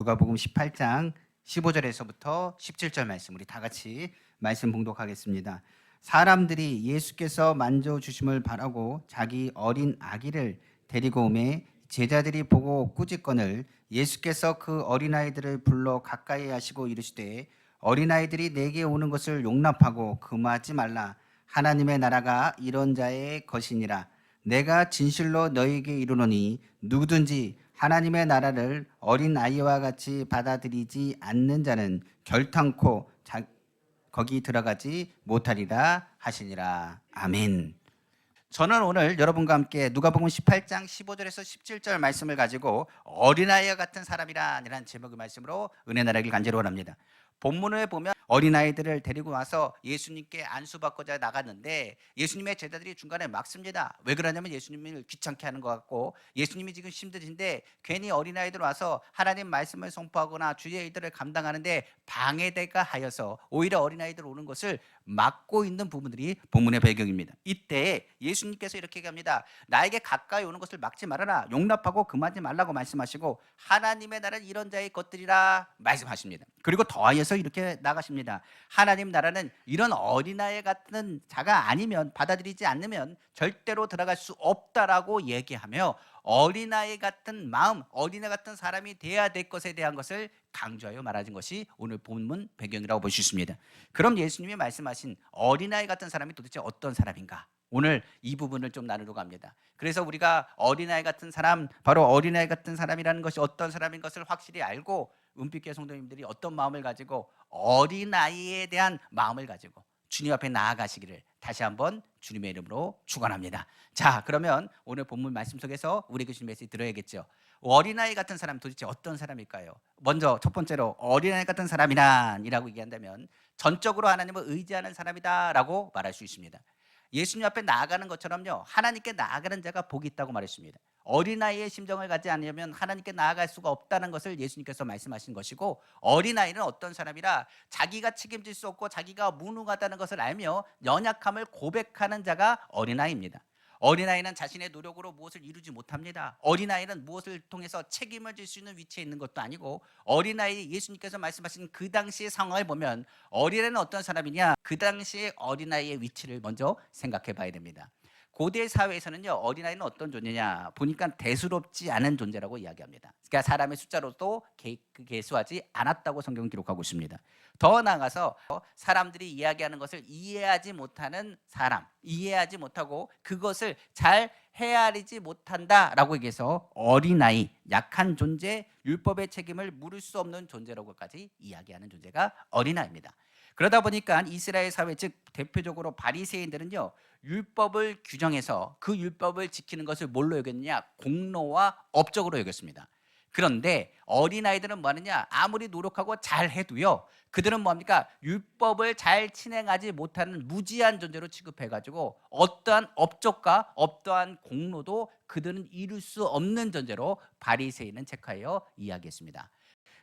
누가복음 18장 15절에서부터 17절 말씀 우리 다 같이 말씀 봉독하겠습니다. 사람들이 예수께서 만져 주심을 바라고 자기 어린 아기를 데리고 오매 제자들이 보고 꾸짖거늘 예수께서 그 어린아이들을 불러 가까이 하시고 이르시되 어린아이들이 내게 오는 것을 용납하고 금하지 말라. 하나님의 나라가 이런 자의 것이니라. 내가 진실로 너희에게 이르노니 누구든지 하나님의 나라를 어린 아이와 같이 받아들이지 않는 자는 결탄코 거기 들어가지 못하리라 하시니라. 아멘. 저는 오늘 여러분과 함께 누가복음 18장 15절에서 17절 말씀을 가지고 어린아이와 같은 사람이라는 제목의 말씀으로 은혜 나라길 간절히 원합니다. 본문에 보면 어린아이들을 데리고 와서 예수님께 안수받고자 나갔는데 예수님의 제자들이 중간에 막습니다. 왜 그러냐면 예수님을 귀찮게 하는 것 같고 예수님이 지금 힘드신데 괜히 어린아이들 와서 하나님 말씀을 선포하거나 주의 일들을 감당하는데 방해될까 하여서 오히려 어린아이들 오는 것을 막고 있는 부분들이 본문의 배경입니다. 이때 예수님께서 이렇게 얘기합니다. 나에게 가까이 오는 것을 막지 말아라. 용납하고 금하지 말라고 말씀하시고 하나님의 나라는 이런 자의 것들이라 말씀하십니다. 그리고 더하여서 이렇게 나가십니다. 하나님 나라는 이런 어린아이 같은 자가 아니면 받아들이지 않으면 절대로 들어갈 수 없다라고 얘기하며 어린아이 같은 마음, 어린아이 같은 사람이 돼야 될 것에 대한 것을 강조하여 말하는 것이 오늘 본문 배경이라고 볼 수 있습니다. 그럼 예수님이 말씀하신 어린아이 같은 사람이 도대체 어떤 사람인가? 오늘 이 부분을 좀 나누려고 합니다. 그래서 우리가 어린아이 같은 사람, 바로 어린아이 같은 사람이라는 것이 어떤 사람인 것을 확실히 알고 은빛교회 성도님들이 어떤 마음을 가지고 어린아이에 대한 마음을 가지고 주님 앞에 나아가시기를 다시 한번 주님의 이름으로 축원합니다. 자, 그러면 오늘 본문 말씀 속에서 우리에게 주신 메시지 들어야겠죠. 어린아이 같은 사람 도대체 어떤 사람일까요? 먼저 첫 번째로 어린아이 같은 사람이란이라고 얘기한다면 전적으로 하나님을 의지하는 사람이다라고 말할 수 있습니다. 예수님 앞에 나아가는 것처럼요, 하나님께 나아가는 자가 복이 있다고 말했습니다. 어린아이의 심정을 가지 않으면 하나님께 나아갈 수가 없다는 것을 예수님께서 말씀하신 것이고, 어린아이는 어떤 사람이라 자기가 책임질 수 없고 자기가 무능하다는 것을 알며 연약함을 고백하는 자가 어린아이입니다. 어린아이는 자신의 노력으로 무엇을 이루지 못합니다. 어린아이는 무엇을 통해서 책임을 질 수 있는 위치에 있는 것도 아니고, 어린아이 예수님께서 말씀하신 그 당시의 상황을 보면 어린아이는 어떤 사람이냐, 그 당시의 어린아이의 위치를 먼저 생각해 봐야 됩니다. 고대 사회에서는요, 어린아이는 어떤 존재냐 보니까 대수롭지 않은 존재라고 이야기합니다. 그러니까 사람의 숫자로도 계수하지 않았다고 성경은 기록하고 있습니다. 더 나아가서 사람들이 이야기하는 것을 이해하지 못하는 사람, 이해하지 못하고 그것을 잘 헤아리지 못한다라고 얘기해서 어린아이, 약한 존재, 율법의 책임을 물을 수 없는 존재라고까지 이야기하는 존재가 어린아이입니다. 그러다 보니까 이스라엘 사회, 즉 대표적으로 바리새인들은요, 율법을 규정해서 그 율법을 지키는 것을 뭘로 여겼느냐? 공로와 업적으로 여겼습니다. 그런데 어린아이들은 뭐 하느냐? 아무리 노력하고 잘 해도요, 그들은 뭡니까? 율법을 잘 진행하지 못하는 무지한 존재로 취급해가지고 어떠한 업적과 어떠한 공로도 그들은 이룰 수 없는 존재로 바리새인은 체크하여 이야기했습니다.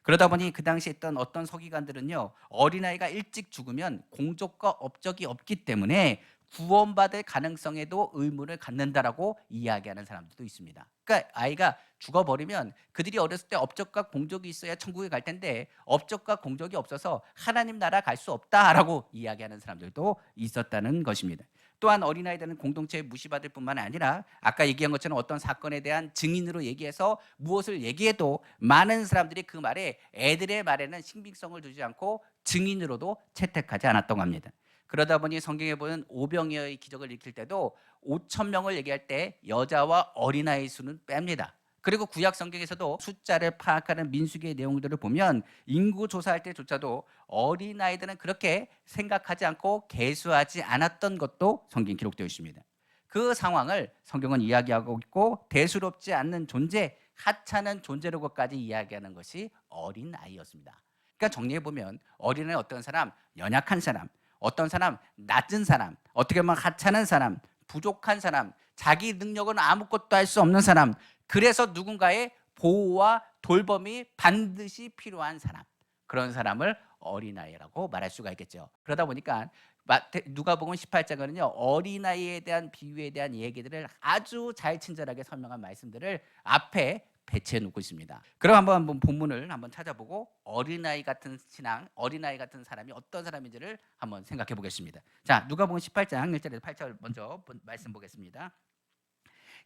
그러다 보니 그 당시에 있던 어떤 서기관들은요, 어린아이가 일찍 죽으면 공적과 업적이 없기 때문에 구원받을 가능성에도 의문을 갖는다라고 이야기하는 사람들도 있습니다. 그러니까 아이가 죽어버리면 그들이 어렸을 때 업적과 공적이 있어야 천국에 갈 텐데 업적과 공적이 없어서 하나님 나라 갈 수 없다라고 이야기하는 사람들도 있었다는 것입니다. 또한 어린아이들은 공동체에 무시받을 뿐만 아니라 아까 얘기한 것처럼 어떤 사건에 대한 증인으로 얘기해서 무엇을 얘기해도 많은 사람들이 그 말에, 애들의 말에는 신빙성을 두지 않고 증인으로도 채택하지 않았던 겁니다. 그러다 보니 성경에 보는 오병이어의 기적을 일으킬 때도 5천 명을 얘기할 때 여자와 어린아이 수는 뺍니다. 그리고 구약 성경에서도 숫자를 파악하는 민수기의 내용들을 보면 인구 조사할 때조차도 어린아이들은 그렇게 생각하지 않고 계수하지 않았던 것도 성경에 기록되어 있습니다. 그 상황을 성경은 이야기하고 있고, 대수롭지 않는 존재, 하찮은 존재로까지 이야기하는 것이 어린아이였습니다. 그러니까 정리해보면 어린아이는 어떤 사람? 연약한 사람, 어떤 사람? 낮은 사람, 어떻게 보면 하찮은 사람, 부족한 사람, 자기 능력은 아무것도 할 수 없는 사람, 그래서 누군가의 보호와 돌봄이 반드시 필요한 사람, 그런 사람을 어린아이라고 말할 수가 있겠죠. 그러다 보니까 누가복음 18장은요, 어린아이에 대한 비유에 대한 얘기들을 아주 잘 친절하게 설명한 말씀들을 앞에 배치해 놓고 있습니다. 그럼 한번 본문을 한번 찾아보고 어린아이 같은 신앙, 어린아이 같은 사람이 어떤 사람인지를 한번 생각해 보겠습니다. 자, 누가복음 18장 1절에서 8절 먼저 말씀 보겠습니다.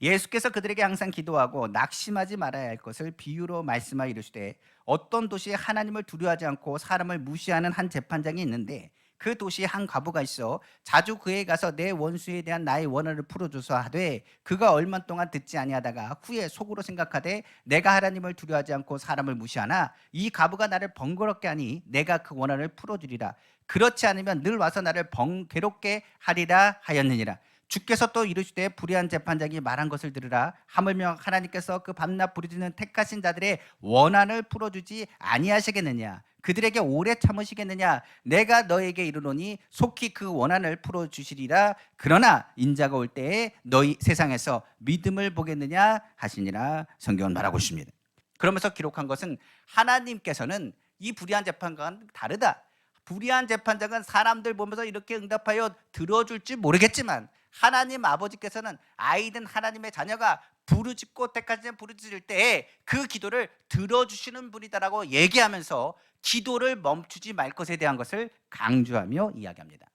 예수께서 그들에게 항상 기도하고 낙심하지 말아야 할 것을 비유로 말씀하여 이르시되 어떤 도시에 하나님을 두려워하지 않고 사람을 무시하는 한 재판장이 있는데 그 도시에 한 과부가 있어 자주 그에 가서 내 원수에 대한 나의 원한을 풀어줘서 하되 그가 얼마 동안 듣지 아니하다가 후에 속으로 생각하되 내가 하나님을 두려워하지 않고 사람을 무시하나 이 과부가 나를 번거롭게 하니 내가 그 원한을 풀어주리라. 그렇지 않으면 늘 와서 나를 괴롭게 하리라 하였느니라. 주께서 또 이르시되 불의한 재판장이 말한 것을 들으라. 하물며 하나님께서 그 밤낮 부르짖는 택하신 자들의 원한을 풀어주지 아니하시겠느냐. 그들에게 오래 참으시겠느냐. 내가 너에게 이르노니 속히 그 원한을 풀어주시리라. 그러나 인자가 올 때에 너희 세상에서 믿음을 보겠느냐 하시니라. 성경은 말하고 있습니다. 그러면서 기록한 것은 하나님께서는 이 불의한 재판과는 다르다. 불의한 재판장은 사람들 보면서 이렇게 응답하여 들어줄지 모르겠지만 하나님 아버지께서는 아이든 하나님의 자녀가 부르짖고 때까지 부르짖을 때에 그 기도를 들어주시는 분이다라고 얘기하면서 기도를 멈추지 말 것에 대한 것을 강조하며 이야기합니다.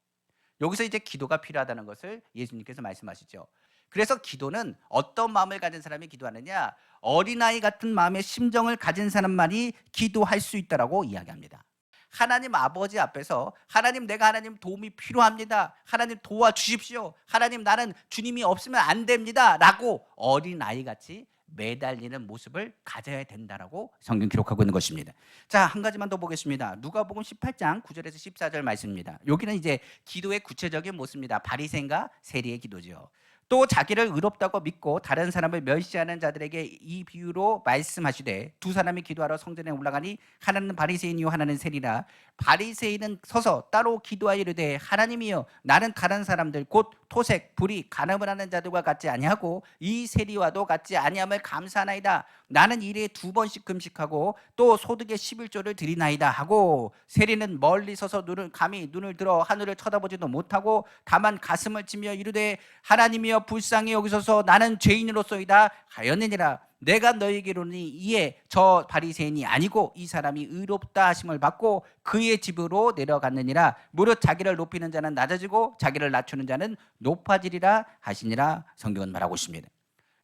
여기서 이제 기도가 필요하다는 것을 예수님께서 말씀하시죠. 그래서 기도는 어떤 마음을 가진 사람이 기도하느냐, 어린아이 같은 마음의 심정을 가진 사람만이 기도할 수 있다라고 이야기합니다. 하나님 아버지 앞에서 하나님, 내가 하나님 도움이 필요합니다. 하나님 도와주십시오. 하나님, 나는 주님이 없으면 안 됩니다. 라고 어린아이같이 매달리는 모습을 가져야 된다라고 성경 기록하고 있는 것입니다. 자, 한 가지만 더 보겠습니다. 누가복음 18장 9절에서 14절 말씀입니다. 여기는 이제 기도의 구체적인 모습입니다. 바리새인과 세리의 기도죠. 또 자기를 의롭다고 믿고 다른 사람을 멸시하는 자들에게 이 비유로 말씀하시되 두 사람이 기도하러 성전에 올라가니 하나는 바리새인이요 하나는 세리라. 바리새인은 서서 따로 기도하여 이르되 하나님이여, 나는 다른 사람들 곧 토색, 불의, 간음을 하는 자들과 같지 아니하고 이 세리와도 같지 아니함을 감사하나이다. 나는 일에 2번씩 금식하고 또 소득의 11조를 드리나이다 하고, 세리는 멀리 서서 감히 눈을 들어 하늘을 쳐다보지도 못하고 다만 가슴을 치며 이르되 하나님이여 불쌍히 여기소서, 나는 죄인으로소이다 하였느니라. 내가 너에게 이르노니 이에 저 바리새인이 아니고 이 사람이 의롭다 하심을 받고 그의 집으로 내려갔느니라. 무릇 자기를 높이는 자는 낮아지고 자기를 낮추는 자는 높아지리라 하시니라. 성경은 말하고 있습니다.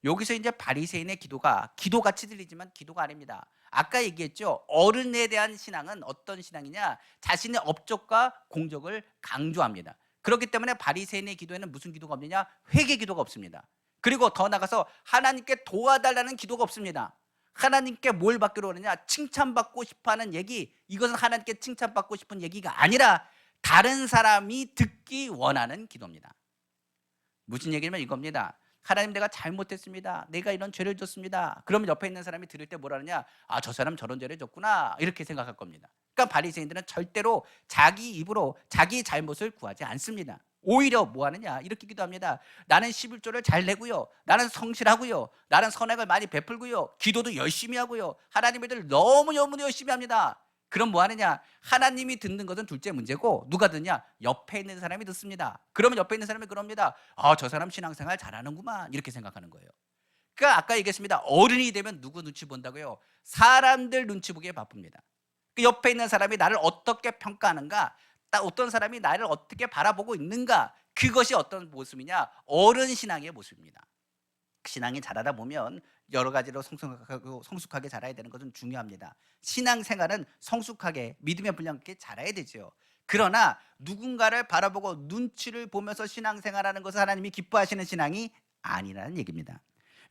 여기서 이제 바리새인의 기도가 기도같이 들리지만 기도가 아닙니다. 아까 얘기했죠. 어른에 대한 신앙은 어떤 신앙이냐, 자신의 업적과 공적을 강조합니다. 그렇기 때문에 바리새인의 기도에는 무슨 기도가 없느냐, 회개 기도가 없습니다. 그리고 더 나가서 하나님께 도와달라는 기도가 없습니다. 하나님께 뭘 받기로 하느냐, 칭찬받고 싶어하는 얘기, 이것은 하나님께 칭찬받고 싶은 얘기가 아니라 다른 사람이 듣기 원하는 기도입니다. 무슨 얘기냐면 이겁니다. 하나님, 내가 잘못했습니다. 내가 이런 죄를 졌습니다. 그러면 옆에 있는 사람이 들을 때 뭐라 하느냐, 아, 저 사람 저런 죄를 졌구나, 이렇게 생각할 겁니다. 그러니까 바리새인들은 절대로 자기 입으로 자기 잘못을 구하지 않습니다. 오히려 뭐 하느냐, 이렇게 기도합니다. 나는 11조를 잘 내고요, 나는 성실하고요, 나는 선행을 많이 베풀고요, 기도도 열심히 하고요, 하나님의 일을 너무너무 열심히 합니다. 그럼 뭐 하느냐, 하나님이 듣는 것은 둘째 문제고 누가 듣냐, 옆에 있는 사람이 듣습니다. 그러면 옆에 있는 사람이 그럽니다. 아, 저 사람 신앙생활 잘하는구만, 이렇게 생각하는 거예요. 그러니까 아까 얘기했습니다. 어른이 되면 누구 눈치 본다고요? 사람들 눈치 보기에 바쁩니다. 그 옆에 있는 사람이 나를 어떻게 평가하는가, 어떤 사람이 나를 어떻게 바라보고 있는가, 그것이 어떤 모습이냐, 어른 신앙의 모습입니다. 신앙이 자라다 보면 여러 가지로 성숙하게 자라야 되는 것은 중요합니다. 신앙생활은 성숙하게 믿음의 분량 있게 자라야 되죠. 그러나 누군가를 바라보고 눈치를 보면서 신앙생활하는 것은 하나님이 기뻐하시는 신앙이 아니라는 얘기입니다.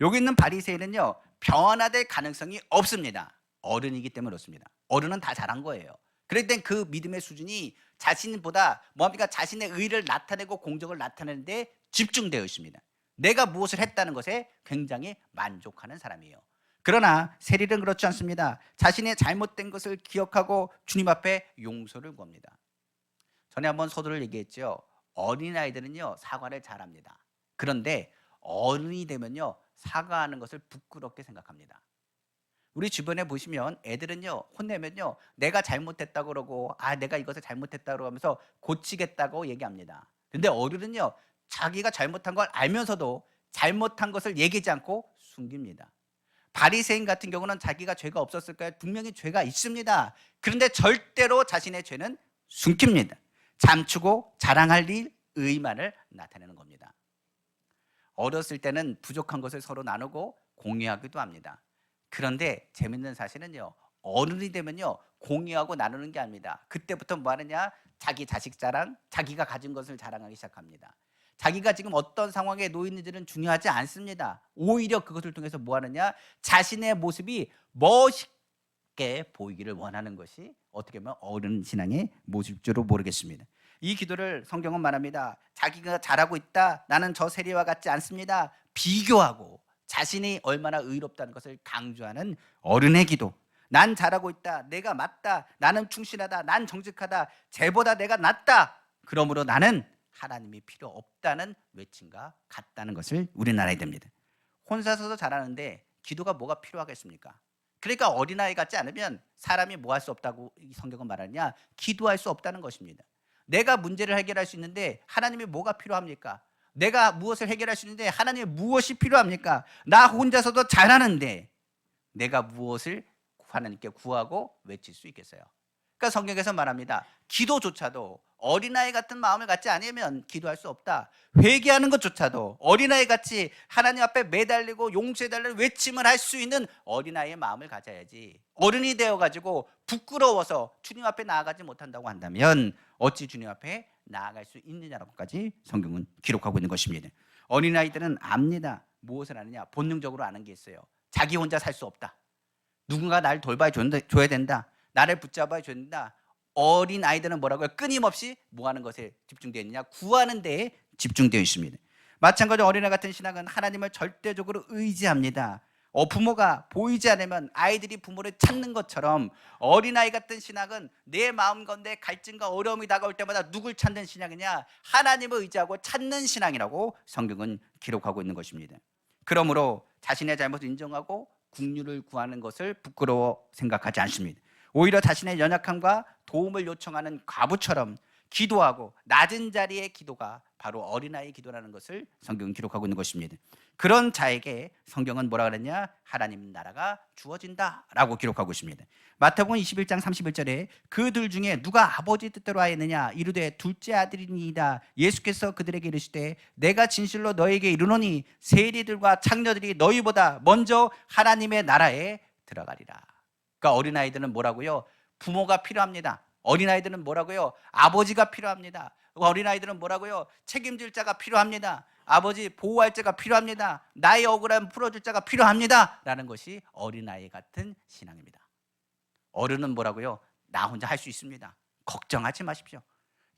여기 있는 바리새인은요, 변화될 가능성이 없습니다. 어른이기 때문에 그렇습니다. 어른은 다 잘한 거예요. 그럴 땐 그 믿음의 수준이 자신보다 뭡니까, 자신의 의를 나타내고 공적을 나타내는 데 집중되어 있습니다. 내가 무엇을 했다는 것에 굉장히 만족하는 사람이에요. 그러나 세리는 그렇지 않습니다. 자신의 잘못된 것을 기억하고 주님 앞에 용서를 구합니다. 전에 한번 서두를 얘기했죠. 어린아이들은요, 사과를 잘합니다. 그런데 어른이 되면요, 사과하는 것을 부끄럽게 생각합니다. 우리 주변에 보시면 애들은요, 혼내면요, 내가 잘못했다고 그러고, 아, 내가 이것을 잘못했다고 하면서 고치겠다고 얘기합니다. 근데 어른은요, 자기가 잘못한 걸 알면서도 잘못한 것을 얘기하지 않고 숨깁니다. 바리새인 같은 경우는 자기가 죄가 없었을까요? 분명히 죄가 있습니다. 그런데 절대로 자신의 죄는 숨깁니다. 감추고 자랑할 일, 의만을 나타내는 겁니다. 어렸을 때는 부족한 것을 서로 나누고 공유하기도 합니다. 그런데 재밌는 사실은요, 어른이 되면요, 공유하고 나누는 게 아닙니다. 그때부터 뭐 하느냐? 자기 자식 자랑, 자기가 가진 것을 자랑하기 시작합니다. 자기가 지금 어떤 상황에 놓여 있는지는 중요하지 않습니다. 오히려 그것을 통해서 뭐 하느냐? 자신의 모습이 멋있게 보이기를 원하는 것이 어떻게 보면 어른 신앙의 모습일 줄로 모르겠습니다. 이 기도를 성경은 말합니다. 자기가 잘하고 있다. 나는 저 세리와 같지 않습니다. 비교하고 자신이 얼마나 의롭다는 것을 강조하는 어른의 기도. 난 잘하고 있다. 내가 맞다. 나는 충실하다. 난 정직하다. 쟤보다 내가 낫다. 그러므로 나는 하나님이 필요 없다는 외침과 같다는 것을 우리는 알아야 됩니다. 혼자서도 잘하는데 기도가 뭐가 필요하겠습니까? 그러니까 어린아이 같지 않으면 사람이 뭐 할 수 없다고 이 성경은 말하느냐? 기도할 수 없다는 것입니다. 내가 문제를 해결할 수 있는데 하나님이 뭐가 필요합니까? 내가 무엇을 해결할 수 있는데 하나님이 무엇이 필요합니까? 나 혼자서도 잘하는데 내가 무엇을 하나님께 구하고 외칠 수 있겠어요? 그러니까 성경에서 말합니다. 기도조차도 어린아이 같은 마음을 갖지 않으면 기도할 수 없다. 회개하는 것조차도 어린아이 같이 하나님 앞에 매달리고 용서해달라는 외침을 할 수 있는 어린아이의 마음을 가져야지, 어른이 되어가지고 부끄러워서 주님 앞에 나아가지 못한다고 한다면 어찌 주님 앞에 나아갈 수 있느냐라고까지 성경은 기록하고 있는 것입니다. 어린아이들은 압니다. 무엇을 아느냐? 본능적으로 아는 게 있어요. 자기 혼자 살 수 없다. 누군가 나를 돌봐줘야 된다. 나를 붙잡아야 된다. 어린 아이들은 뭐라고요? 끊임없이 뭐 하는 것에 집중되어 있느냐? 구하는 데에 집중되어 있습니다. 마찬가지로 어린아이 같은 신앙은 하나님을 절대적으로 의지합니다. 부모가 보이지 않으면 아이들이 부모를 찾는 것처럼 어린아이 같은 신앙은 내 마음 가운데 갈증과 어려움이 다가올 때마다 누굴 찾는 신앙이냐? 하나님을 의지하고 찾는 신앙이라고 성경은 기록하고 있는 것입니다. 그러므로 자신의 잘못을 인정하고 긍휼을 구하는 것을 부끄러워 생각하지 않습니다. 오히려 자신의 연약함과 도움을 요청하는 과부처럼 기도하고 낮은 자리의 기도가 바로 어린아이의 기도라는 것을 성경은 기록하고 있는 것입니다. 그런 자에게 성경은 뭐라 그랬냐? 하나님 나라가 주어진다라고 기록하고 있습니다. 마태복음 21장 31절에 그들 중에 누가 아버지 뜻대로 하였느냐? 이르되 둘째 아들이니이다. 예수께서 그들에게 이르시되 내가 진실로 너에게 이르노니 세리들과 창녀들이 너희보다 먼저 하나님의 나라에 들어가리라. 그러니까 어린아이들은 뭐라고요? 부모가 필요합니다. 어린아이들은 뭐라고요? 아버지가 필요합니다. 어린아이들은 뭐라고요? 책임질 자가 필요합니다. 아버지 보호할 자가 필요합니다. 나의 억울함 풀어줄 자가 필요합니다. 라는 것이 어린아이 같은 신앙입니다. 어른은 뭐라고요? 나 혼자 할 수 있습니다. 걱정하지 마십시오.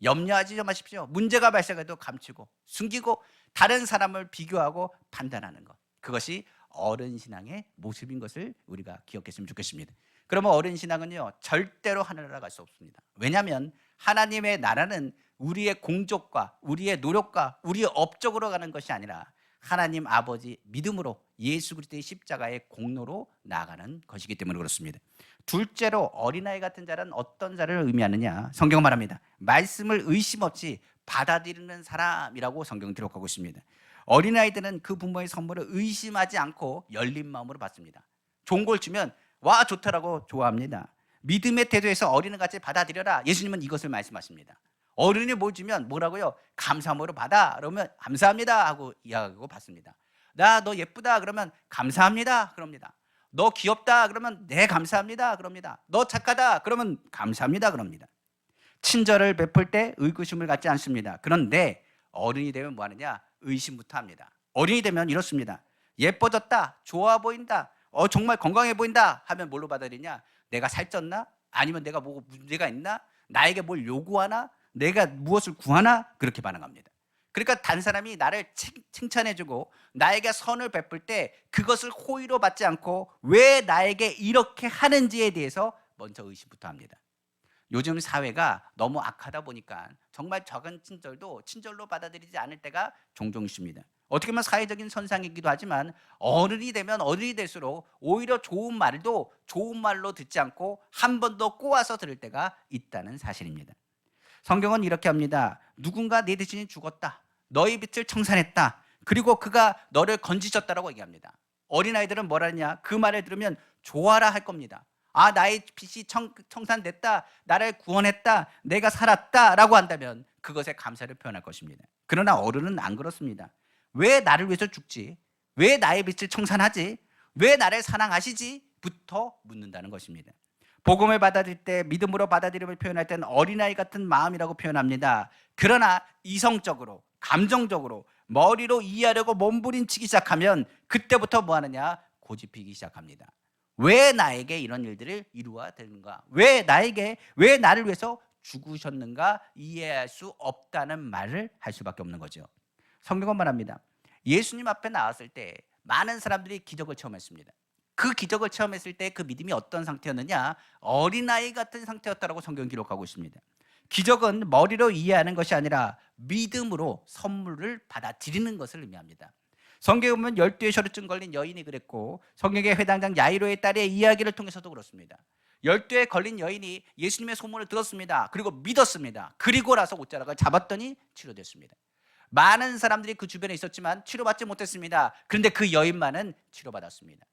염려하지 마십시오. 문제가 발생해도 감추고 숨기고 다른 사람을 비교하고 판단하는 것, 그것이 어른 신앙의 모습인 것을 우리가 기억했으면 좋겠습니다. 그러면 어른 신앙은요, 절대로 하늘나라 갈 수 없습니다. 왜냐하면 하나님의 나라는 우리의 공적과 우리의 노력과 우리의 업적으로 가는 것이 아니라 하나님 아버지 믿음으로 예수 그리스도의 십자가의 공로로 나아가는 것이기 때문에 그렇습니다. 둘째로 어린아이 같은 자는 어떤 자를 의미하느냐? 성경은 말합니다. 말씀을 의심 없이 받아들이는 사람이라고 성경은 기록하고 있습니다. 어린아이들은 그 부모의 선물을 의심하지 않고 열린 마음으로 받습니다. 좋은 걸 주면 와 좋다라고 좋아합니다. 믿음의 태도에서 어린애 같이 받아들여라. 예수님은 이것을 말씀하십니다. 어른이 뭘 주면 뭐라고요? 감사함으로 받아. 그러면 감사합니다 하고 이야기하고 받습니다. 나 너 예쁘다 그러면 감사합니다 그럽니다. 너 귀엽다 그러면 네 감사합니다 그럽니다. 너 착하다 그러면 감사합니다 그럽니다. 친절을 베풀 때 의구심을 갖지 않습니다. 그런데 어른이 되면 뭐 하느냐? 의심부터 합니다. 어른이 되면 이렇습니다. 예뻐졌다, 좋아 보인다, 정말 건강해 보인다 하면 뭘로 받아들이냐? 내가 살쪘나? 아니면 내가 뭐 문제가 있나? 나에게 뭘 요구하나? 내가 무엇을 구하나? 그렇게 반응합니다. 그러니까 다른 사람이 나를 칭찬해주고 나에게 선을 베풀 때 그것을 호의로 받지 않고 왜 나에게 이렇게 하는지에 대해서 먼저 의심부터 합니다. 요즘 사회가 너무 악하다 보니까 정말 적은 친절도 친절로 받아들이지 않을 때가 종종 있습니다. 어떻게 보면 사회적인 선상이기도 하지만 어른이 되면 어른이 될수록 오히려 좋은 말도 좋은 말로 듣지 않고 한 번 더 꼬아서 들을 때가 있다는 사실입니다. 성경은 이렇게 합니다. 누군가 내 대신에 죽었다. 너희 빛을 청산했다. 그리고 그가 너를 건지셨다라고 얘기합니다. 어린아이들은 뭐라냐? 그 말을 들으면 좋아라 할 겁니다. 아, 나의 빚이 청산됐다, 나를 구원했다, 내가 살았다 라고 한다면 그것에 감사를 표현할 것입니다. 그러나 어른은 안 그렇습니다. 왜 나를 위해서 죽지? 왜 나의 빚을 청산하지? 왜 나를 사랑하시지? 부터 묻는다는 것입니다. 복음을 받아들일 때, 믿음으로 받아들임을 표현할 때는 어린아이 같은 마음이라고 표현합니다. 그러나 이성적으로, 감정적으로, 머리로 이해하려고 몸부림치기 시작하면 그때부터 뭐 하느냐? 고집피기 시작합니다. 왜 나에게 이런 일들을 이루어야 되는가? 왜 나를 위해서 죽으셨는가? 이해할 수 없다는 말을 할 수밖에 없는 거죠. 성경은 말합니다. 예수님 앞에 나왔을 때 많은 사람들이 기적을 체험했습니다. 그 기적을 체험했을 때 그 믿음이 어떤 상태였느냐? 어린아이 같은 상태였다라고 성경은 기록하고 있습니다. 기적은 머리로 이해하는 것이 아니라 믿음으로 선물을 받아들이는 것을 의미합니다. 성경에 보면 12의 혈루증 걸린 여인이 그랬고, 성경의 회당장 야이로의 딸의 이야기를 통해서도 그렇습니다. 12에 걸린 여인이 예수님의 소문을 들었습니다. 그리고 믿었습니다. 그리고 나서 옷자락을 잡았더니 치료됐습니다. 많은 사람들이 그 주변에 있었지만 치료받지 못했습니다. 그런데 그 여인만은 치료받았습니다.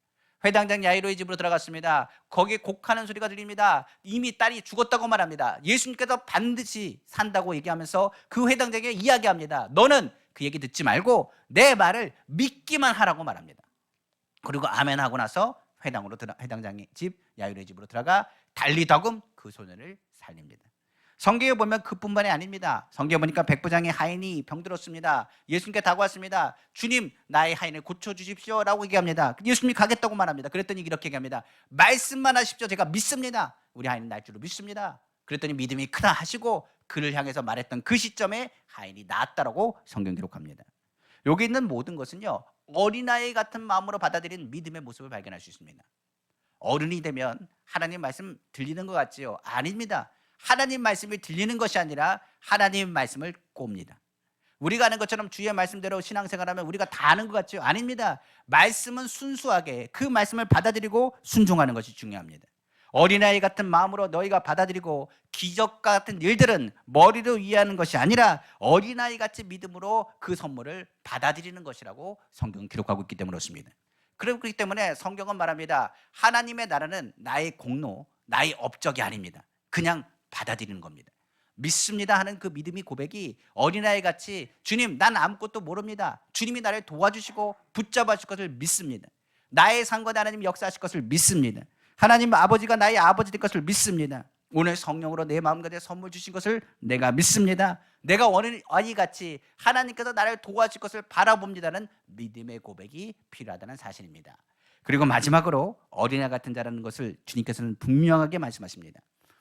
회당장 야이로의 집으로 들어갔습니다. 거기에 곡하는 소리가 들립니다. 이미 딸이 죽었다고 말합니다. 예수님께서 반드시 산다고 얘기하면서 그 회당장에게 이야기합니다. 너는 그 얘기 듣지 말고 내 말을 믿기만 하라고 말합니다. 그리고 아멘 하고 나서 회당장의 집 야이로의 집으로 들어가 달리더금 그 소년을 살립니다. 성경에 보면 그뿐만이 아닙니다. 성경에 보니까 백부장의 하인이 병들었습니다. 예수님께 다가왔습니다. 주님, 나의 하인을 고쳐주십시오 라고 얘기합니다. 예수님이 가겠다고 말합니다. 그랬더니 이렇게 얘기합니다. 말씀만 하십시오. 제가 믿습니다. 우리 하인은 날 줄로 믿습니다. 그랬더니 믿음이 크다 하시고 그를 향해서 말했던 그 시점에 하인이 나았다라고 성경 기록합니다. 여기 있는 모든 것은요, 어린아이 같은 마음으로 받아들인 믿음의 모습을 발견할 수 있습니다. 어른이 되면 하나님 말씀 들리는 것 같지요? 아닙니다. 하나님 말씀이 들리는 것이 아니라 하나님 말씀을 꼽니다. 우리가 아는 것처럼 주의 말씀대로 신앙생활하면 우리가 다 아는 것 같죠? 아닙니다. 말씀은 순수하게 그 말씀을 받아들이고 순종하는 것이 중요합니다. 어린아이 같은 마음으로 너희가 받아들이고 기적과 같은 일들은 머리로 이해하는 것이 아니라 어린아이 같이 믿음으로 그 선물을 받아들이는 것이라고 성경은 기록하고 있기 때문에 그렇습니다. 그렇기 때문에 성경은 말합니다. 하나님의 나라는 나의 공로, 나의 업적이 아닙니다. 그냥 받아들이는 겁니다. 믿습니다 하는 그 믿음이 고백이 어린아이 같이 주님, 난 아무것도 모릅니다. 주님이 나를 도와주시고 붙잡아 주실 것을 믿습니다. 나의 삶과 하나님 역사하실 것을 믿습니다. 하나님 아버지가 나의 아버지 될 것을 믿습니다. 오늘 성령으로 내 마음가짐에 선물 주신 것을 내가 믿습니다. 내가 어린아이같이 하나님께서 나를 도와줄 것을 바라봅니다는 믿음의 고백이 필요하다는 사실입니다. 그리고 마지막으로 어린아이 같은 자라는 것을 주님께서는 분명하게 말씀하십니다.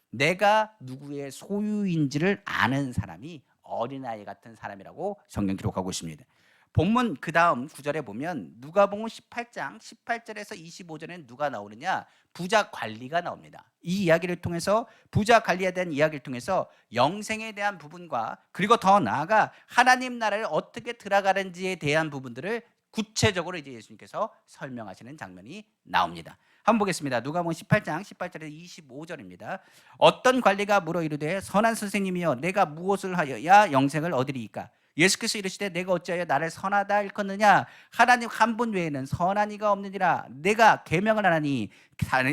내가 누구의 소유인지를 아는 사람이 어린아이 같은 사람이라고 성경 기록하고 있습니다. 본문 그 다음 구절에 보면 누가복음 18장 18절에서 25절에는 누가 나오느냐? 부자 관리가 나옵니다. 이 이야기를 통해서 부자 관리에 대한 이야기를 통해서 영생에 대한 부분과 그리고 더 나아가 하나님 나라를 어떻게 들어가는지에 대한 부분들을 구체적으로 이제 예수님께서 설명하시는 장면이 나옵니다. 한번 보겠습니다. 누가복음 18장 18절에서 25절입니다. 어떤 관리가 물어 이르되 선한 선생님이여 내가 무엇을 하여야 영생을 얻으리이까? 예수께서 이르시되 내가 어찌하여 나를 선하다 일컫느냐? 하나님 한 분 외에는 선한 이가 없느니라. 내가 계명을 하나니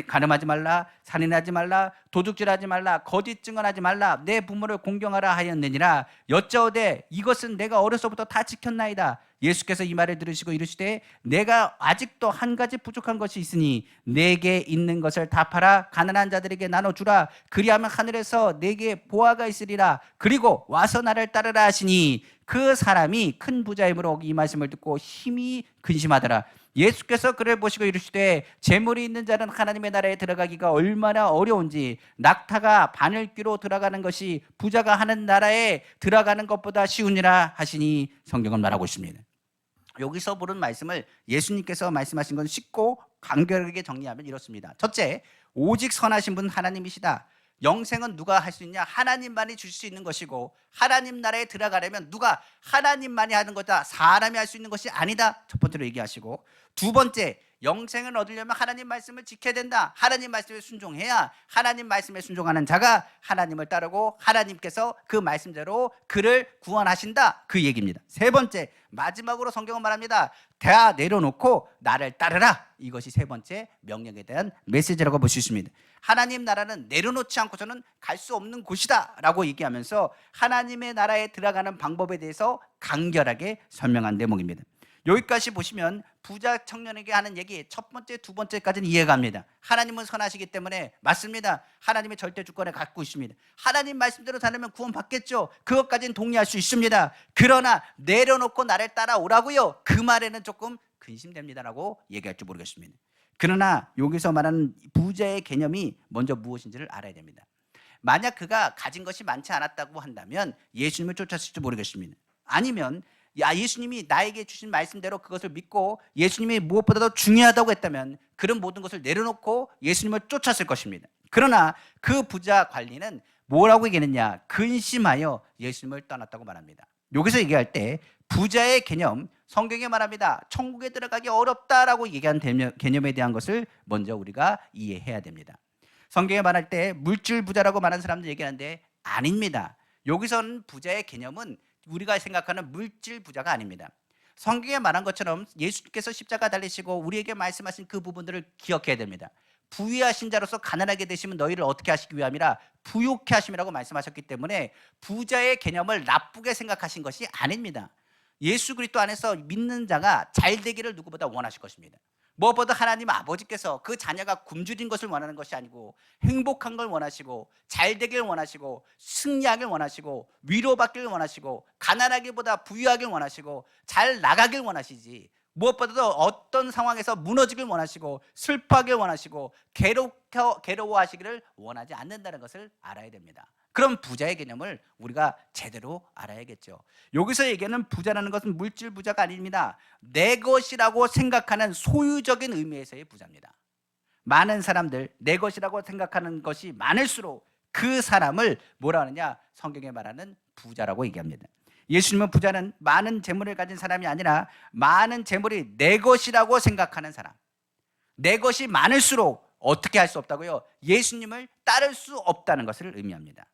간음하지 말라, 살인하지 말라, 도둑질하지 말라, 거짓 증언하지 말라, 내 부모를 공경하라 하였느니라. 여짜오되 이것은 내가 어려서부터 다 지켰나이다. 예수께서 이 말을 들으시고 이르시되 내가 아직도 한 가지 부족한 것이 있으니 내게 있는 것을 다 팔아 가난한 자들에게 나눠주라. 그리하면 하늘에서 내게 보화가 있으리라. 그리고 와서 나를 따르라 하시니 그 사람이 큰 부자이므로 이 말씀을 듣고 심히 근심하더라. 예수께서 그를 보시고 이르시되 재물이 있는 자는 하나님의 나라에 들어가기가 얼마나 어려운지 낙타가 바늘귀로 들어가는 것이 부자가 하는 나라에 들어가는 것보다 쉬우니라 하시니 성경은 말하고 있습니다. 여기서 부른 말씀을 예수님께서 말씀하신 건 쉽고 간결하게 정리하면 이렇습니다. 첫째, 오직 선하신 분 하나님이시다. 영생은 누가 할 수 있냐? 하나님만이 줄 수 있는 것이고 하나님 나라에 들어가려면 누가 하나님만이 하는 거다. 사람이 할 수 있는 것이 아니다. 첫 번째로 얘기하시고 두 번째, 영생을 얻으려면 하나님 말씀을 지켜야 된다. 하나님 말씀에 순종해야 하나님 말씀에 순종하는 자가 하나님을 따르고 하나님께서 그 말씀대로 그를 구원하신다. 그 얘기입니다. 세 번째, 마지막으로 성경은 말합니다. 다 내려놓고 나를 따르라. 이것이 세 번째 명령에 대한 메시지라고 볼 수 있습니다. 하나님 나라는 내려놓지 않고서는 갈 수 없는 곳이다 라고 얘기하면서 하나님의 나라에 들어가는 방법에 대해서 간결하게 설명한 대목입니다. 여기까지 보시면 부자 청년에게 하는 얘기 첫 번째, 두 번째까지는 이해가 갑니다. 하나님은 선하시기 때문에 맞습니다. 하나님의 절대 주권을 갖고 있습니다. 하나님 말씀대로 살면 구원 받겠죠. 그것까지는 동의할 수 있습니다. 그러나 내려놓고 나를 따라오라고요. 그 말에는 조금 근심됩니다라고 얘기할지 모르겠습니다. 그러나 여기서 말하는 부자의 개념이 먼저 무엇인지를 알아야 됩니다. 만약 그가 가진 것이 많지 않았다고 한다면 예수님을 쫓았을지 모르겠습니다. 아니면 예수님이 나에게 주신 말씀대로 그것을 믿고 예수님이 무엇보다도 중요하다고 했다면 그런 모든 것을 내려놓고 예수님을 쫓았을 것입니다. 그러나 그 부자 관리는 뭐라고 얘기했느냐? 근심하여 예수님을 떠났다고 말합니다. 여기서 얘기할 때 부자의 개념, 성경에 말합니다. 천국에 들어가기 어렵다라고 얘기한 개념에 대한 것을 먼저 우리가 이해해야 됩니다. 성경에 말할 때 물질 부자라고 말하는 사람들 얘기하는데 아닙니다. 여기서는 부자의 개념은 우리가 생각하는 물질 부자가 아닙니다. 성경에 말한 것처럼 예수님께서 십자가 달리시고 우리에게 말씀하신 그 부분들을 기억해야 됩니다. 부유하신 자로서 가난하게 되시면 너희를 어떻게 하시기 위함이라 부욕케 하심이라고 말씀하셨기 때문에 부자의 개념을 나쁘게 생각하신 것이 아닙니다. 예수 그리스도 안에서 믿는 자가 잘 되기를 누구보다 원하실 것입니다. 무엇보다 하나님 아버지께서 그 자녀가 굶주린 것을 원하는 것이 아니고 행복한 걸 원하시고 잘 되길 원하시고 승리하길 원하시고 위로받길 원하시고 가난하기보다 부유하길 원하시고 잘 나가길 원하시지, 무엇보다도 어떤 상황에서 무너지길 원하시고 슬퍼하길 원하시고 괴로워하시기를 원하지 않는다는 것을 알아야 됩니다. 그럼 부자의 개념을 우리가 제대로 알아야겠죠. 여기서 얘기하는 부자라는 것은 물질 부자가 아닙니다. 내 것이라고 생각하는 소유적인 의미에서의 부자입니다. 많은 사람들 내 것이라고 생각하는 것이 많을수록 그 사람을 뭐라 하느냐? 성경에 말하는 부자라고 얘기합니다. 예수님은 부자는 많은 재물을 가진 사람이 아니라 많은 재물이 내 것이라고 생각하는 사람, 내 것이 많을수록 어떻게 할 수 없다고요? 예수님을 따를 수 없다는 것을 의미합니다.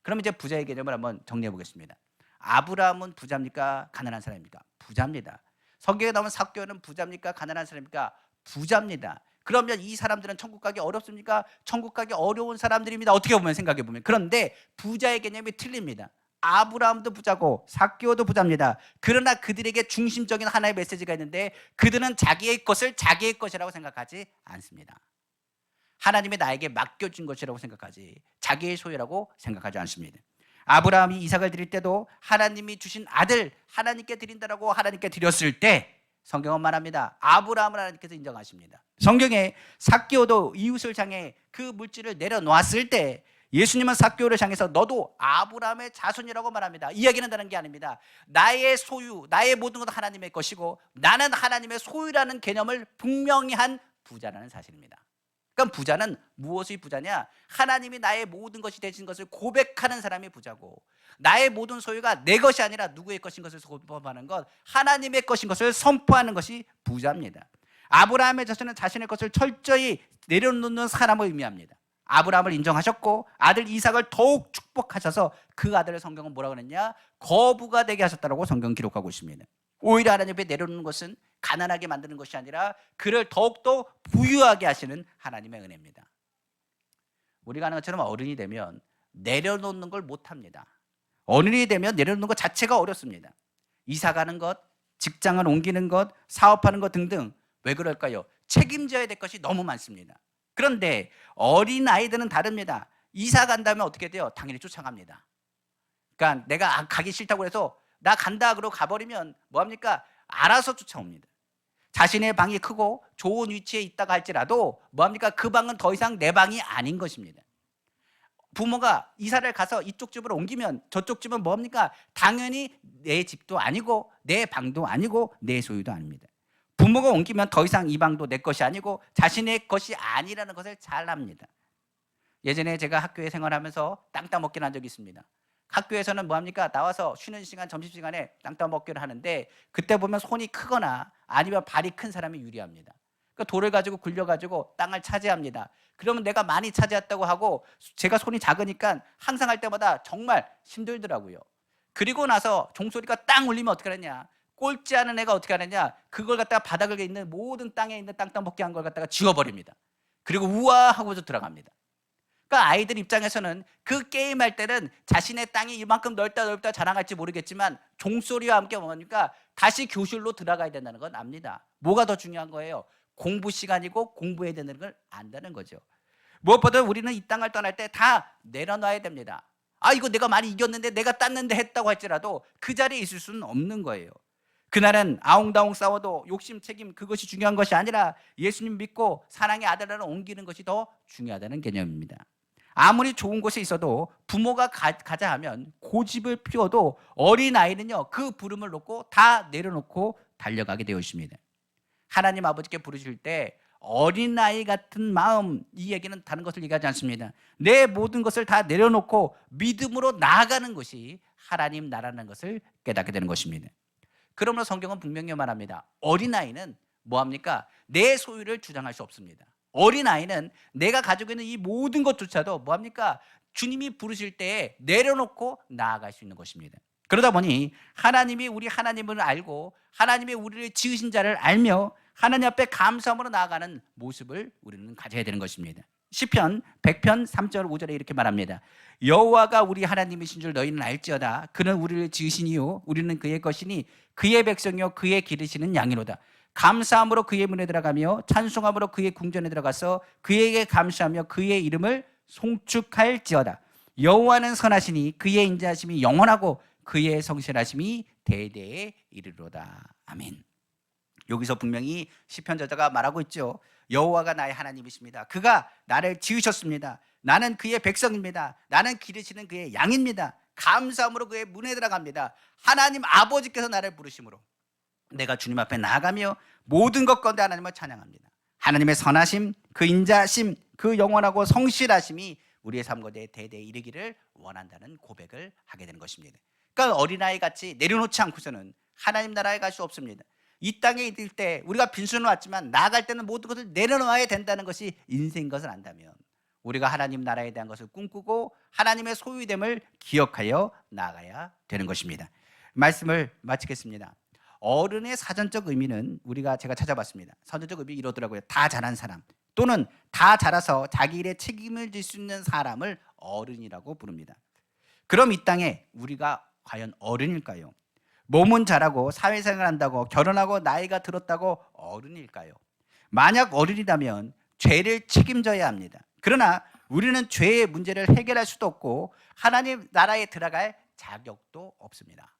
그럼 이제 부자의 개념을 한번 정리해 보겠습니다. 아브라함은 부자입니까? 가난한 사람입니까? 부자입니다. 성경에 나오는 삭개오는 부자입니까? 가난한 사람입니까? 부자입니다. 그러면 이 사람들은 천국 가기 어렵습니까? 천국 가기 어려운 사람들입니다. 어떻게 보면 생각해 보면. 그런데 부자의 개념이 틀립니다. 아브라함도 부자고 삭개오도 부자입니다. 그러나 그들에게 중심적인 하나의 메시지가 있는데 그들은 자기의 것을 자기의 것이라고 생각하지 않습니다. 하나님이 나에게 맡겨준 것이라고 생각하지 자기의 소유라고 생각하지 않습니다. 아브라함이 이삭을 드릴 때도 하나님이 주신 아들 하나님께 드린다라고 하나님께 드렸을 때 성경은 말합니다. 아브라함을 하나님께서 인정하십니다. 성경에 삭개오도 이웃을 향해 그 물질을 내려놓았을 때 예수님은 삭개오를 향해서 너도 아브라함의 자손이라고 말합니다. 이야기는 다른 게 아닙니다. 나의 소유, 나의 모든 것 하나님의 것이고 나는 하나님의 소유라는 개념을 분명히 한 부자라는 사실입니다. 그러니까 부자는 무엇이 부자냐? 하나님이 나의 모든 것이 되신 것을 고백하는 사람이 부자고 나의 모든 소유가 내 것이 아니라 누구의 것인 것을 선포하는 것, 하나님의 것인 것을 선포하는 것이 부자입니다. 아브라함의 자손은 자신의 것을 철저히 내려놓는 사람을 의미합니다. 아브라함을 인정하셨고 아들 이삭을 더욱 축복하셔서 그 아들을 성경은 뭐라고 그랬냐? 거부가 되게 하셨다고 성경은 기록하고 있습니다. 오히려 하나님 앞에 내려놓는 것은 가난하게 만드는 것이 아니라 그를 더욱더 부유하게 하시는 하나님의 은혜입니다. 우리가 하는 것처럼 어른이 되면 내려놓는 걸 못합니다. 어른이 되면 내려놓는 것 자체가 어렵습니다. 이사 가는 것, 직장을 옮기는 것, 사업하는 것 등등. 왜 그럴까요? 책임져야 될 것이 너무 많습니다. 그런데 어린 아이들은 다릅니다. 이사 간다면 어떻게 돼요? 당연히 쫓아갑니다. 그러니까 내가 가기 싫다고 해서 나 간다 그러고 가버리면 뭐합니까? 알아서 쫓아옵니다. 자신의 방이 크고 좋은 위치에 있다가 할지라도 뭐합니까? 그 방은 더 이상 내 방이 아닌 것입니다. 부모가 이사를 가서 이쪽 집으로 옮기면 저쪽 집은 뭐합니까? 당연히 내 집도 아니고 내 방도 아니고 내 소유도 아닙니다. 부모가 옮기면 더 이상 이 방도 내 것이 아니고 자신의 것이 아니라는 것을 잘 압니다. 예전에 제가 학교에 생활하면서 땅 따먹기를 한 적이 있습니다. 학교에서는 뭐합니까? 나와서 쉬는 시간, 점심시간에 땅 따먹기를 하는데 그때 보면 손이 크거나 아니면 발이 큰 사람이 유리합니다. 그러니까 돌을 가지고 굴려가지고 땅을 차지합니다. 그러면 내가 많이 차지했다고 하고 제가 손이 작으니까 항상 할 때마다 정말 힘들더라고요. 그리고 나서 종소리가 땅 울리면 어떻게 하느냐, 꼴찌 하는 애가 어떻게 하느냐, 그걸 갖다가 바닥에 있는 모든 땅에 있는 땅땅 한 걸 갖다가 지워버립니다. 그리고 우와 하고서 들어갑니다. 그러니까 아이들 입장에서는 그 게임할 때는 자신의 땅이 이만큼 넓다 자랑할지 모르겠지만 종소리와 함께 뭐니까 다시 교실로 들어가야 된다는 건 압니다. 뭐가 더 중요한 거예요? 공부 시간이고 공부해야 된다는 걸 안다는 거죠. 무엇보다 우리는 이 땅을 떠날 때 다 내려놔야 됩니다. 이거 내가 많이 이겼는데 내가 땄는데 했다고 할지라도 그 자리에 있을 수는 없는 거예요. 그날은 아웅다웅 싸워도 욕심 책임 그것이 중요한 것이 아니라 예수님 믿고 사랑의 아들을 옮기는 것이 더 중요하다는 개념입니다. 아무리 좋은 곳에 있어도 부모가 가자 하면 고집을 피워도 어린아이는요 그 부름을 놓고 다 내려놓고 달려가게 되어 있습니다. 하나님 아버지께 부르실 때 어린아이 같은 마음, 이 얘기는 다른 것을 얘기하지 않습니다. 내 모든 것을 다 내려놓고 믿음으로 나아가는 것이 하나님 나라는 것을 깨닫게 되는 것입니다. 그러므로 성경은 분명히 말합니다. 어린아이는 뭐합니까? 내 소유를 주장할 수 없습니다. 어린아이는 내가 가지고 있는 이 모든 것조차도 뭐합니까? 주님이 부르실 때에 내려놓고 나아갈 수 있는 것입니다. 그러다 보니 하나님이 우리 하나님을 알고 하나님이 우리를 지으신 자를 알며 하나님 앞에 감사함으로 나아가는 모습을 우리는 가져야 되는 것입니다. 시편 100편 3절 5절에 이렇게 말합니다. 여호와가 우리 하나님이신 줄 너희는 알지어다. 그는 우리를 지으시니요 우리는 그의 것이니 그의 백성이요 그의 기르시는 양이로다. 감사함으로 그의 문에 들어가며 찬송함으로 그의 궁전에 들어가서 그에게 감사하며 그의 이름을 송축할지어다. 여호와는 선하시니 그의 인자하심이 영원하고 그의 성실하심이 대대에 이르로다. 아멘. 여기서 분명히 시편 저자가 말하고 있죠. 여호와가 나의 하나님이십니다. 그가 나를 지으셨습니다. 나는 그의 백성입니다. 나는 기르시는 그의 양입니다. 감사함으로 그의 문에 들어갑니다. 하나님 아버지께서 나를 부르심으로 내가 주님 앞에 나아가며 모든 것 가운데 하나님을 찬양합니다. 하나님의 선하심, 그 인자심, 그 영원하고 성실하심이 우리의 삶 가운데 대대에 이르기를 원한다는 고백을 하게 되는 것입니다. 그러니까 어린아이 같이 내려놓지 않고서는 하나님 나라에 갈 수 없습니다. 이 땅에 있을 때 우리가 빈손으로 왔지만 나아갈 때는 모든 것을 내려놓아야 된다는 것이 인생인 것을 안다면 우리가 하나님 나라에 대한 것을 꿈꾸고 하나님의 소유됨을 기억하여 나아가야 되는 것입니다. 말씀을 마치겠습니다. 어른의 사전적 의미는 제가 찾아봤습니다. 사전적 의미 이러더라고요. 다 자란 사람 또는 다 자라서 자기 일에 책임을 질 수 있는 사람을 어른이라고 부릅니다. 그럼 이 땅에 우리가 과연 어른일까요? 몸은 자라고 사회생활 한다고 결혼하고 나이가 들었다고 어른일까요? 만약 어른이라면 죄를 책임져야 합니다. 그러나 우리는 죄의 문제를 해결할 수도 없고 하나님 나라에 들어갈 자격도 없습니다.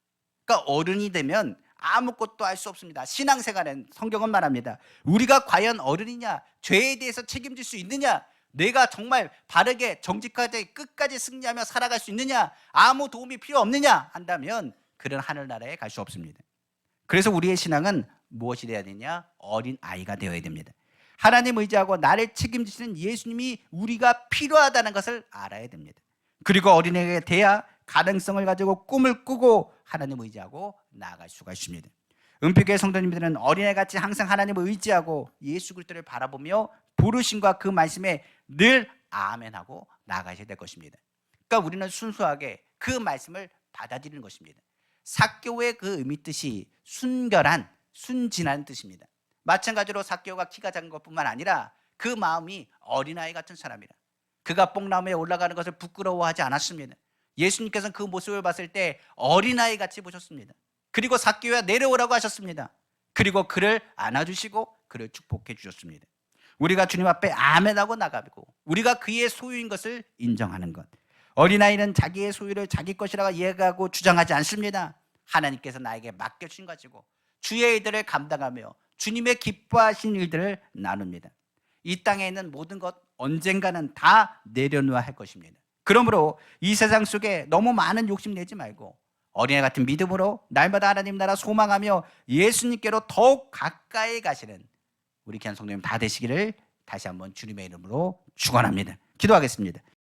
그러니까 어른이 되면 아무것도 할 수 없습니다. 신앙생활은 성경은 말합니다. 우리가 과연 어른이냐? 죄에 대해서 책임질 수 있느냐? 내가 정말 바르게 정직하게 끝까지 승리하며 살아갈 수 있느냐? 아무 도움이 필요 없느냐? 한다면 그런 하늘나라에 갈 수 없습니다. 그래서 우리의 신앙은 무엇이 되어야 되냐? 어린아이가 되어야 됩니다. 하나님 의지하고 나를 책임지시는 예수님이 우리가 필요하다는 것을 알아야 됩니다. 그리고 어린아이가 돼야 가능성을 가지고 꿈을 꾸고 하나님 의지하고 나아갈 수가 있습니다. 은평교회 성도님들은 어린아이같이 항상 하나님을 의지하고 예수 그리스도를 바라보며 부르심과 그 말씀에 늘 아멘하고 나아가셔야 될 것입니다. 그러니까 우리는 순수하게 그 말씀을 받아들이는 것입니다. 삭개오의 그 의미 뜻이 순결한, 순진한 뜻입니다. 마찬가지로 삭개오가 키가 작은 것뿐만 아니라 그 마음이 어린아이 같은 사람이라. 그가 뽕나무에 올라가는 것을 부끄러워하지 않았습니다. 예수님께서는 그 모습을 봤을 때 어린아이 같이 보셨습니다. 그리고 삭개오야 내려오라고 하셨습니다. 그리고 그를 안아주시고 그를 축복해 주셨습니다. 우리가 주님 앞에 아멘하고 나가고 우리가 그의 소유인 것을 인정하는 것. 어린아이는 자기의 소유를 자기 것이라고 이해하고 주장하지 않습니다. 하나님께서 나에게 맡겨주신 가지고 주의 일들을 감당하며 주님의 기뻐하신 일들을 나눕니다. 이 땅에 있는 모든 것 언젠가는 다 내려놓아야 할 것입니다. 그러므로 이 세상 속에 너무 많은 욕심 내지 말고 어린아이 같은 믿음으로 날마다 하나님 나라 소망하며 예수님께로 더욱 가까이 가시는 우리 귀한 성도님 다 되시기를 다시 한번 주님의 이름으로 축원합니다. 기도하겠습니다.